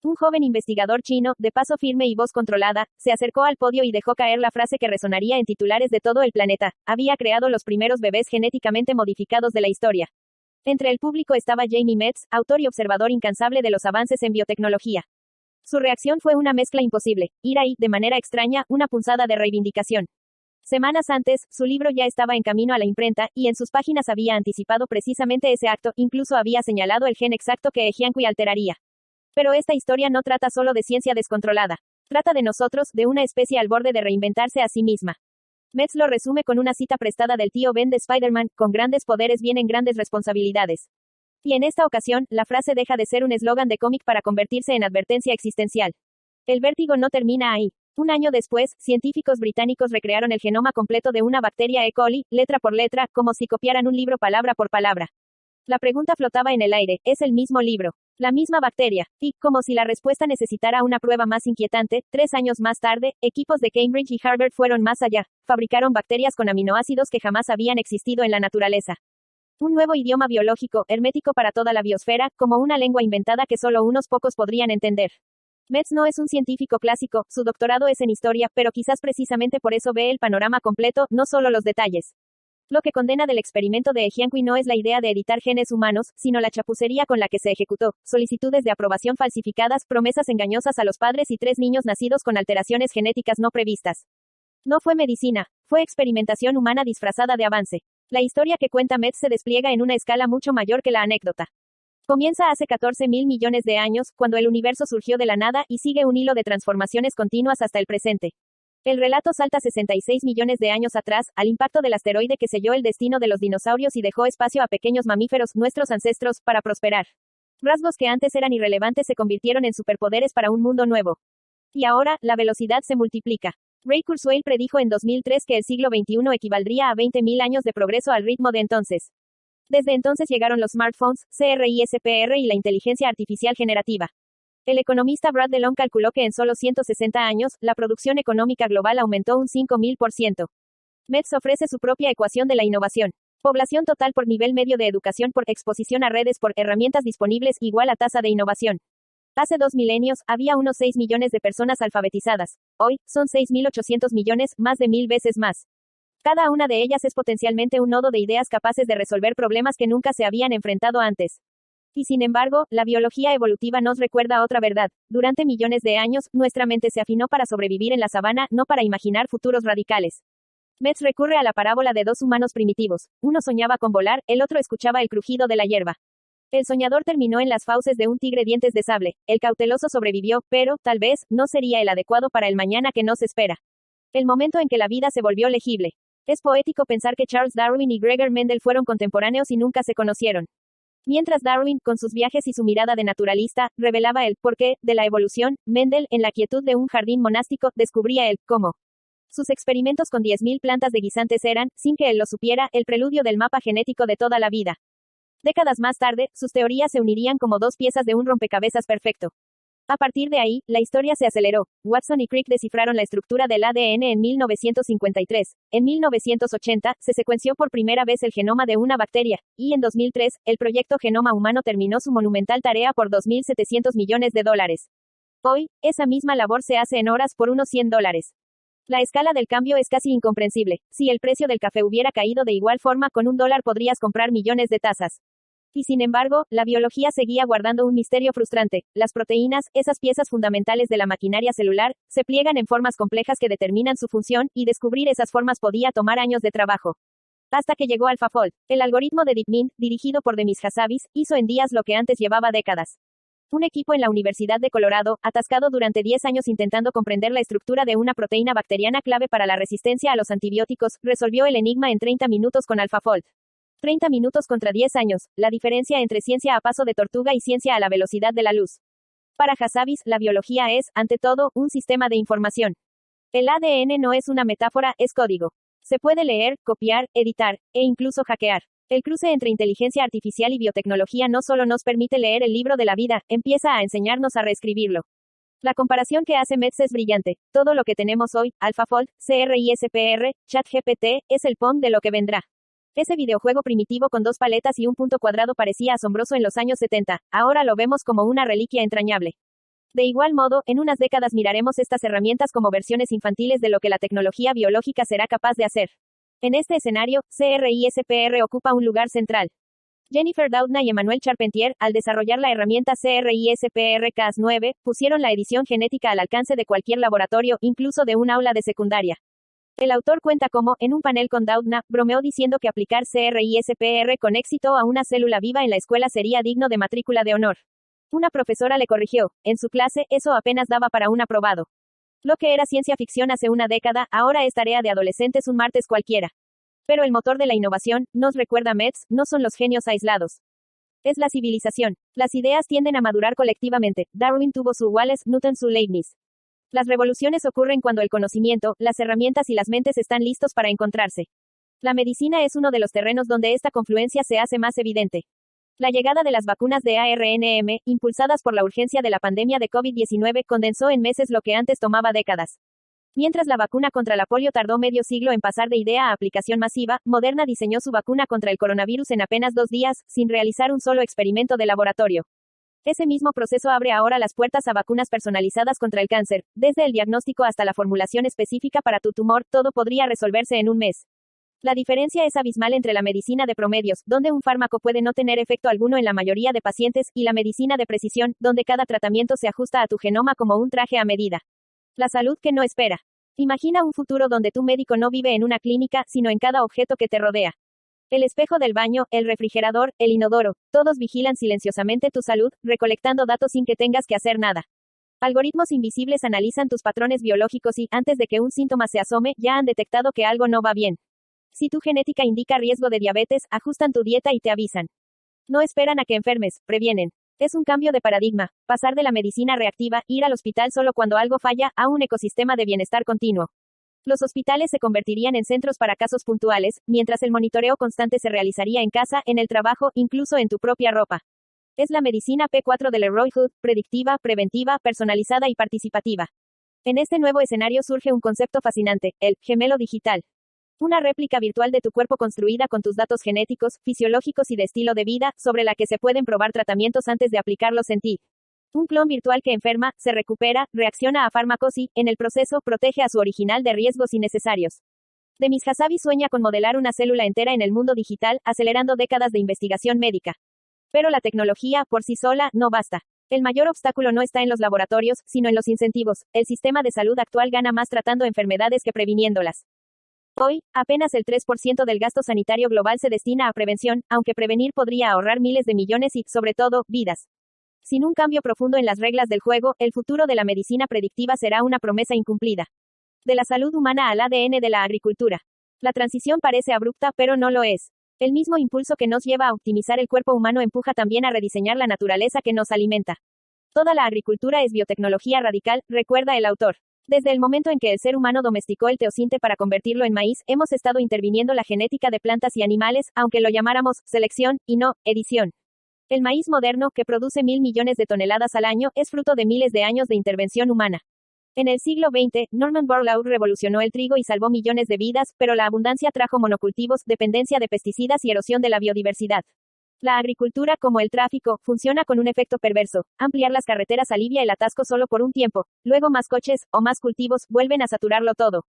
Un joven investigador chino, de paso firme y voz controlada, se acercó al podio y dejó caer la frase que resonaría en titulares de todo el planeta: había creado los primeros bebés genéticamente modificados de la historia. Entre el público estaba Jamie Metz, autor y observador incansable de los avances en biotecnología. Su reacción fue una mezcla imposible: ira y, de manera extraña, una punzada de reivindicación. Semanas antes, su libro ya estaba en camino a la imprenta, y en sus páginas había anticipado precisamente ese acto, incluso había señalado el gen exacto que Ejianqui alteraría. Pero esta historia no trata solo de ciencia descontrolada. Trata de nosotros, de una especie al borde de reinventarse a sí misma. Metz lo resume con una cita prestada del tío Ben de Spider-Man: con grandes poderes vienen grandes responsabilidades. Y en esta ocasión, la frase deja de ser un eslogan de cómic para convertirse en advertencia existencial. El vértigo no termina ahí. Un año después, científicos británicos recrearon el genoma completo de una bacteria E. coli, letra por letra, como si copiaran un libro palabra por palabra. La pregunta flotaba en el aire: ¿es el mismo libro? ¿La misma bacteria? Y, como si la respuesta necesitara una prueba más inquietante, 3 años más tarde, equipos de Cambridge y Harvard fueron más allá. Fabricaron bacterias con aminoácidos que jamás habían existido en la naturaleza. Un nuevo idioma biológico, hermético para toda la biosfera, como una lengua inventada que solo unos pocos podrían entender. Metz no es un científico clásico, su doctorado es en historia, pero quizás precisamente por eso ve el panorama completo, no solo los detalles. Lo que condena del experimento de Ejianqui no es la idea de editar genes humanos, sino la chapucería con la que se ejecutó: solicitudes de aprobación falsificadas, promesas engañosas a los padres y 3 niños nacidos con alteraciones genéticas no previstas. No fue medicina, fue experimentación humana disfrazada de avance. La historia que cuenta Metz se despliega en una escala mucho mayor que la anécdota. Comienza hace 14.000 millones de años, cuando el universo surgió de la nada, y sigue un hilo de transformaciones continuas hasta el presente. El relato salta 66 millones de años atrás, al impacto del asteroide que selló el destino de los dinosaurios y dejó espacio a pequeños mamíferos, kunuestros ancestros, para prosperar. Rasgos que antes eran irrelevantes se convirtieron en superpoderes para un mundo nuevo. Y ahora, la velocidad se multiplica. Ray Kurzweil predijo en 2003 que el siglo XXI equivaldría a 20.000 años de progreso al ritmo de entonces. Desde entonces llegaron los smartphones, CRISPR y la inteligencia artificial generativa. El economista Brad DeLong calculó que en solo 160 años, la producción económica global aumentó un 5.000%. Metz ofrece su propia ecuación de la innovación. Población total por nivel medio de educación por exposición a redes por herramientas disponibles igual a tasa de innovación. Hace 2 milenios, había unos 6 millones de personas alfabetizadas. Hoy, son 6.800 millones, más de 1000 veces más. Cada una de ellas es potencialmente un nodo de ideas capaces de resolver problemas que nunca se habían enfrentado antes. Y sin embargo, la biología evolutiva nos recuerda otra verdad: durante millones de años, nuestra mente se afinó para sobrevivir en la sabana, no para imaginar futuros radicales. Metz recurre a la parábola de 2 humanos primitivos: uno soñaba con volar, el otro escuchaba el crujido de la hierba. El soñador terminó en las fauces de un tigre dientes de sable, el cauteloso sobrevivió, pero, tal vez, no sería el adecuado para el mañana que nos espera. El momento en que la vida se volvió legible. Es poético pensar que Charles Darwin y Gregor Mendel fueron contemporáneos y nunca se conocieron. Mientras Darwin, con sus viajes y su mirada de naturalista, revelaba el porqué de la evolución, Mendel, en la quietud de un jardín monástico, descubría el cómo. Sus experimentos con 10.000 plantas de guisantes eran, sin que él lo supiera, el preludio del mapa genético de toda la vida. Décadas más tarde, sus teorías se unirían como 2 piezas de un rompecabezas perfecto. A partir de ahí, la historia se aceleró. Watson y Crick descifraron la estructura del ADN en 1953. En 1980, se secuenció por primera vez el genoma de una bacteria, y en 2003, el proyecto Genoma Humano terminó su monumental tarea por $2.700 millones. Hoy, esa misma labor se hace en horas por unos $100. La escala del cambio es casi incomprensible. Si el precio del café hubiera caído de igual forma, con $1 podrías comprar millones de tazas. Y sin embargo, la biología seguía guardando un misterio frustrante. Las proteínas, esas piezas fundamentales de la maquinaria celular, se pliegan en formas complejas que determinan su función, y descubrir esas formas podía tomar años de trabajo. Hasta que llegó AlphaFold. El algoritmo de DeepMind, dirigido por Demis Hassabis, hizo en días lo que antes llevaba décadas. Un equipo en la Universidad de Colorado, atascado durante 10 años intentando comprender la estructura de una proteína bacteriana clave para la resistencia a los antibióticos, resolvió el enigma en 30 minutos con AlphaFold. 30 minutos contra 10 años, la diferencia entre ciencia a paso de tortuga y ciencia a la velocidad de la luz. Para Hassabis, la biología es, ante todo, un sistema de información. El ADN no es una metáfora, es código. Se puede leer, copiar, editar, e incluso hackear. El cruce entre inteligencia artificial y biotecnología no solo nos permite leer el libro de la vida, empieza a enseñarnos a reescribirlo. La comparación que hace Metz es brillante. Todo lo que tenemos hoy, AlphaFold, CRISPR, ChatGPT, es el POM de lo que vendrá. Ese videojuego primitivo con 2 paletas y un punto cuadrado parecía asombroso en los años 70, ahora lo vemos como una reliquia entrañable. De igual modo, en unas décadas miraremos estas herramientas como versiones infantiles de lo que la tecnología biológica será capaz de hacer. En este escenario, CRISPR ocupa un lugar central. Jennifer Doudna y Emmanuel Charpentier, al desarrollar la herramienta CRISPR-Cas9, pusieron la edición genética al alcance de cualquier laboratorio, incluso de un aula de secundaria. El autor cuenta cómo, en un panel con Doudna, bromeó diciendo que aplicar CRISPR con éxito a una célula viva en la escuela sería digno de matrícula de honor. Una profesora le corrigió, en su clase, eso apenas daba para un aprobado. Lo que era ciencia ficción hace una década, ahora es tarea de adolescentes un martes cualquiera. Pero el motor de la innovación, nos recuerda Metz, no son los genios aislados. Es la civilización. Las ideas tienden a madurar colectivamente. Darwin tuvo su Wallace, Newton su Leibniz. Las revoluciones ocurren cuando el conocimiento, las herramientas y las mentes están listos para encontrarse. La medicina es uno de los terrenos donde esta confluencia se hace más evidente. La llegada de las vacunas de ARNM, impulsadas por la urgencia de la pandemia de COVID-19, condensó en meses lo que antes tomaba décadas. Mientras la vacuna contra la polio tardó medio siglo en pasar de idea a aplicación masiva, Moderna diseñó su vacuna contra el coronavirus en apenas 2 días, sin realizar un solo experimento de laboratorio. Ese mismo proceso abre ahora las puertas a vacunas personalizadas contra el cáncer. Desde el diagnóstico hasta la formulación específica para tu tumor, todo podría resolverse en un mes. La diferencia es abismal entre la medicina de promedios, donde un fármaco puede no tener efecto alguno en la mayoría de pacientes, y la medicina de precisión, donde cada tratamiento se ajusta a tu genoma como un traje a medida. La salud que no espera. Imagina un futuro donde tu médico no vive en una clínica, sino en cada objeto que te rodea. El espejo del baño, el refrigerador, el inodoro, todos vigilan silenciosamente tu salud, recolectando datos sin que tengas que hacer nada. Algoritmos invisibles analizan tus patrones biológicos y, antes de que un síntoma se asome, ya han detectado que algo no va bien. Si tu genética indica riesgo de diabetes, ajustan tu dieta y te avisan. No esperan a que enfermes, previenen. Es un cambio de paradigma, pasar de la medicina reactiva, ir al hospital solo cuando algo falla, a un ecosistema de bienestar continuo. Los hospitales se convertirían en centros para casos puntuales, mientras el monitoreo constante se realizaría en casa, en el trabajo, incluso en tu propia ropa. Es la medicina P4 de Leroy Hood, predictiva, preventiva, personalizada y participativa. En este nuevo escenario surge un concepto fascinante, el gemelo digital. Una réplica virtual de tu cuerpo construida con tus datos genéticos, fisiológicos y de estilo de vida, sobre la que se pueden probar tratamientos antes de aplicarlos en ti. Un clon virtual que enferma, se recupera, reacciona a fármacos y, en el proceso, protege a su original de riesgos innecesarios. Demis Hassabis sueña con modelar una célula entera en el mundo digital, acelerando décadas de investigación médica. Pero la tecnología, por sí sola, no basta. El mayor obstáculo no está en los laboratorios, sino en los incentivos. El sistema de salud actual gana más tratando enfermedades que previniéndolas. Hoy, apenas el 3% del gasto sanitario global se destina a prevención, aunque prevenir podría ahorrar miles de millones y, sobre todo, vidas. Sin un cambio profundo en las reglas del juego, el futuro de la medicina predictiva será una promesa incumplida. De la salud humana al ADN de la agricultura. La transición parece abrupta, pero no lo es. El mismo impulso que nos lleva a optimizar el cuerpo humano empuja también a rediseñar la naturaleza que nos alimenta. Toda la agricultura es biotecnología radical, recuerda el autor. Desde el momento en que el ser humano domesticó el teosinte para convertirlo en maíz, hemos estado interviniendo la genética de plantas y animales, aunque lo llamáramos selección, y no edición. El maíz moderno, que produce 1.000 millones de toneladas al año, es fruto de miles de años de intervención humana. En el siglo XX, Norman Borlaug revolucionó el trigo y salvó millones de vidas, pero la abundancia trajo monocultivos, dependencia de pesticidas y erosión de la biodiversidad. La agricultura, como el tráfico, funciona con un efecto perverso. Ampliar las carreteras alivia el atasco solo por un tiempo. Luego más coches, o más cultivos, vuelven a saturarlo todo.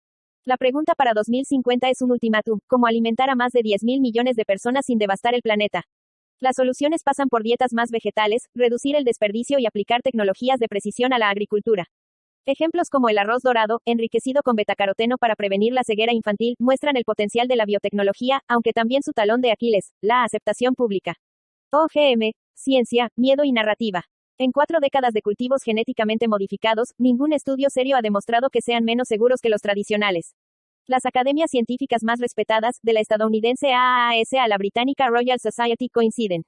La pregunta para 2050 es un ultimátum: ¿cómo alimentar a más de 10.000 millones de personas sin devastar el planeta? Las soluciones pasan por dietas más vegetales, reducir el desperdicio y aplicar tecnologías de precisión a la agricultura. Ejemplos como el arroz dorado, enriquecido con betacaroteno para prevenir la ceguera infantil, muestran el potencial de la biotecnología, aunque también su talón de Aquiles, la aceptación pública. OGM, ciencia, miedo y narrativa. En 4 décadas de cultivos genéticamente modificados, ningún estudio serio ha demostrado que sean menos seguros que los tradicionales. Las academias científicas más respetadas, de la estadounidense AAAS a la británica Royal Society, coinciden.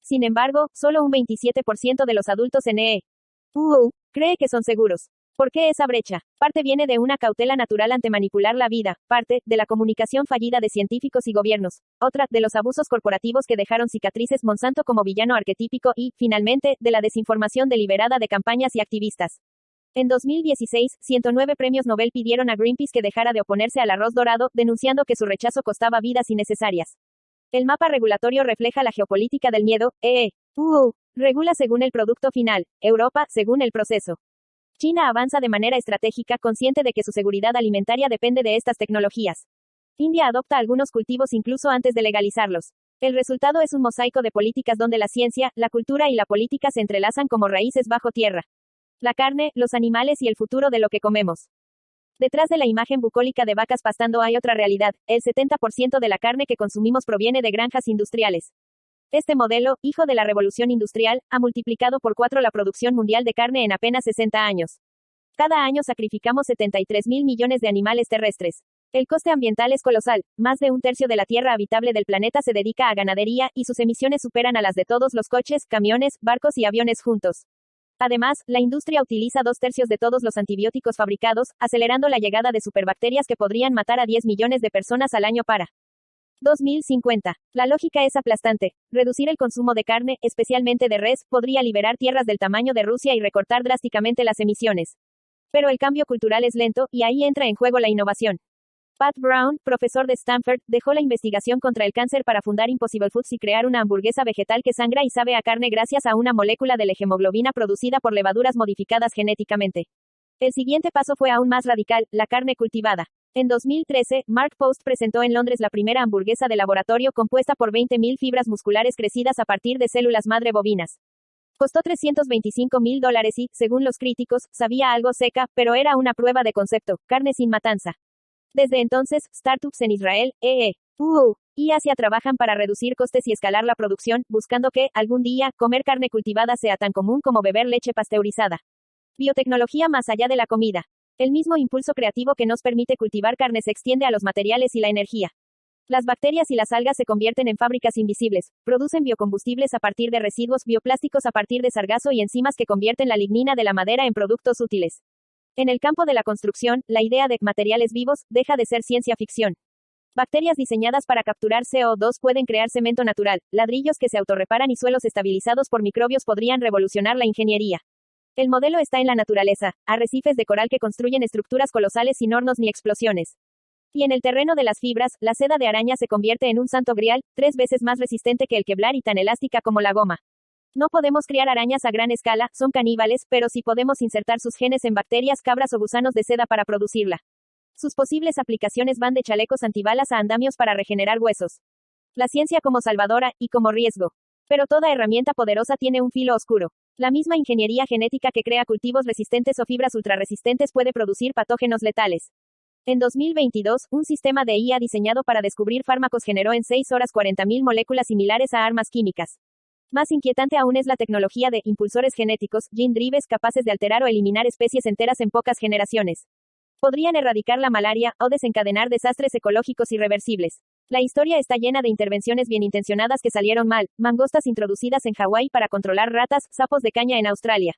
Sin embargo, solo un 27% de los adultos en EU cree que son seguros. ¿Por qué esa brecha? Parte viene de una cautela natural ante manipular la vida, parte, de la comunicación fallida de científicos y gobiernos, otra, de los abusos corporativos que dejaron cicatrices Monsanto como villano arquetípico y, finalmente, de la desinformación deliberada de campañas y activistas. En 2016, 109 premios Nobel pidieron a Greenpeace que dejara de oponerse al arroz dorado, denunciando que su rechazo costaba vidas innecesarias. El mapa regulatorio refleja la geopolítica del miedo, Regula según el producto final, Europa, según el proceso. China avanza de manera estratégica, consciente de que su seguridad alimentaria depende de estas tecnologías. India adopta algunos cultivos incluso antes de legalizarlos. El resultado es un mosaico de políticas donde la ciencia, la cultura y la política se entrelazan como raíces bajo tierra. La carne, los animales y el futuro de lo que comemos. Detrás de la imagen bucólica de vacas pastando hay otra realidad: el 70% de la carne que consumimos proviene de granjas industriales. Este modelo, hijo de la revolución industrial, ha multiplicado por 4 la producción mundial de carne en apenas 60 años. Cada año sacrificamos 73.000 millones de animales terrestres. El coste ambiental es colosal: más de un tercio de la tierra habitable del planeta se dedica a ganadería, y sus emisiones superan a las de todos los coches, camiones, barcos y aviones juntos. Además, la industria utiliza 2/3 de todos los antibióticos fabricados, acelerando la llegada de superbacterias que podrían matar a 10 millones de personas al año para 2050. La lógica es aplastante. Reducir el consumo de carne, especialmente de res, podría liberar tierras del tamaño de Rusia y recortar drásticamente las emisiones. Pero el cambio cultural es lento, y ahí entra en juego la innovación. Pat Brown, profesor de Stanford, dejó la investigación contra el cáncer para fundar Impossible Foods y crear una hamburguesa vegetal que sangra y sabe a carne gracias a una molécula de la hemoglobina producida por levaduras modificadas genéticamente. El siguiente paso fue aún más radical: la carne cultivada. En 2013, Mark Post presentó en Londres la primera hamburguesa de laboratorio compuesta por 20.000 fibras musculares crecidas a partir de células madre bovinas. Costó $325.000 y, según los críticos, sabía algo seca, pero era una prueba de concepto: carne sin matanza. Desde entonces, startups en Israel, y Asia trabajan para reducir costes y escalar la producción, buscando que, algún día, comer carne cultivada sea tan común como beber leche pasteurizada. Biotecnología más allá de la comida. El mismo impulso creativo que nos permite cultivar carne se extiende a los materiales y la energía. Las bacterias y las algas se convierten en fábricas invisibles, producen biocombustibles a partir de residuos, bioplásticos a partir de sargazo y enzimas que convierten la lignina de la madera en productos útiles. En el campo de la construcción, la idea de materiales vivos deja de ser ciencia ficción. Bacterias diseñadas para capturar CO2 pueden crear cemento natural, ladrillos que se autorreparan y suelos estabilizados por microbios podrían revolucionar la ingeniería. El modelo está en la naturaleza: arrecifes de coral que construyen estructuras colosales sin hornos ni explosiones. Y en el terreno de las fibras, la seda de araña se convierte en un santo grial, 3 veces más resistente que el Kevlar y tan elástica como la goma. No podemos criar arañas a gran escala, son caníbales, pero sí podemos insertar sus genes en bacterias, cabras o gusanos de seda para producirla. Sus posibles aplicaciones van de chalecos antibalas a andamios para regenerar huesos. La ciencia como salvadora, y como riesgo. Pero toda herramienta poderosa tiene un filo oscuro. La misma ingeniería genética que crea cultivos resistentes o fibras ultrarresistentes puede producir patógenos letales. En 2022, un sistema de IA diseñado para descubrir fármacos generó en 6 horas 40.000 moléculas similares a armas químicas. Más inquietante aún es la tecnología de impulsores genéticos, gene drivers, capaces de alterar o eliminar especies enteras en pocas generaciones. Podrían erradicar la malaria, o desencadenar desastres ecológicos irreversibles. La historia está llena de intervenciones bien intencionadas que salieron mal: mangostas introducidas en Hawái para controlar ratas, sapos de caña en Australia.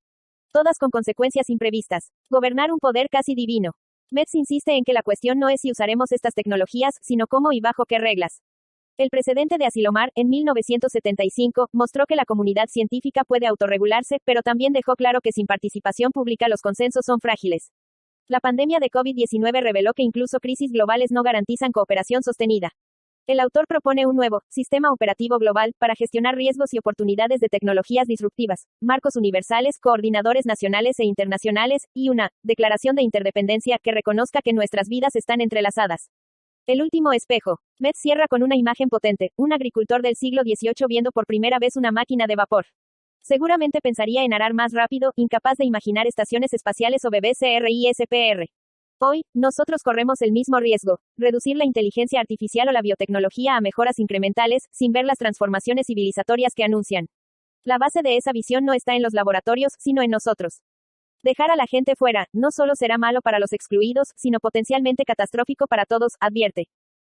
Todas con consecuencias imprevistas. Gobernar un poder casi divino. Metz insiste en que la cuestión no es si usaremos estas tecnologías, sino cómo y bajo qué reglas. El precedente de Asilomar, en 1975, mostró que la comunidad científica puede autorregularse, pero también dejó claro que sin participación pública los consensos son frágiles. La pandemia de COVID-19 reveló que incluso crisis globales no garantizan cooperación sostenida. El autor propone un nuevo sistema operativo global para gestionar riesgos y oportunidades de tecnologías disruptivas, marcos universales, coordinadores nacionales e internacionales, y una declaración de interdependencia que reconozca que nuestras vidas están entrelazadas. El último espejo. Metz cierra con una imagen potente: un agricultor del siglo XVIII viendo por primera vez una máquina de vapor. Seguramente pensaría en arar más rápido, incapaz de imaginar estaciones espaciales o bebés CRISPR. Hoy, nosotros corremos el mismo riesgo: reducir la inteligencia artificial o la biotecnología a mejoras incrementales, sin ver las transformaciones civilizatorias que anuncian. La base de esa visión no está en los laboratorios, sino en nosotros. Dejar a la gente fuera, no solo será malo para los excluidos, sino potencialmente catastrófico para todos, advierte.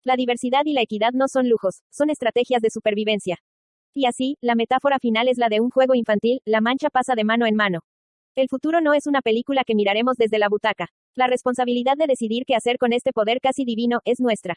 La diversidad y la equidad no son lujos, son estrategias de supervivencia. Y así, la metáfora final es la de un juego infantil: la mancha pasa de mano en mano. El futuro no es una película que miraremos desde la butaca. La responsabilidad de decidir qué hacer con este poder casi divino es nuestra.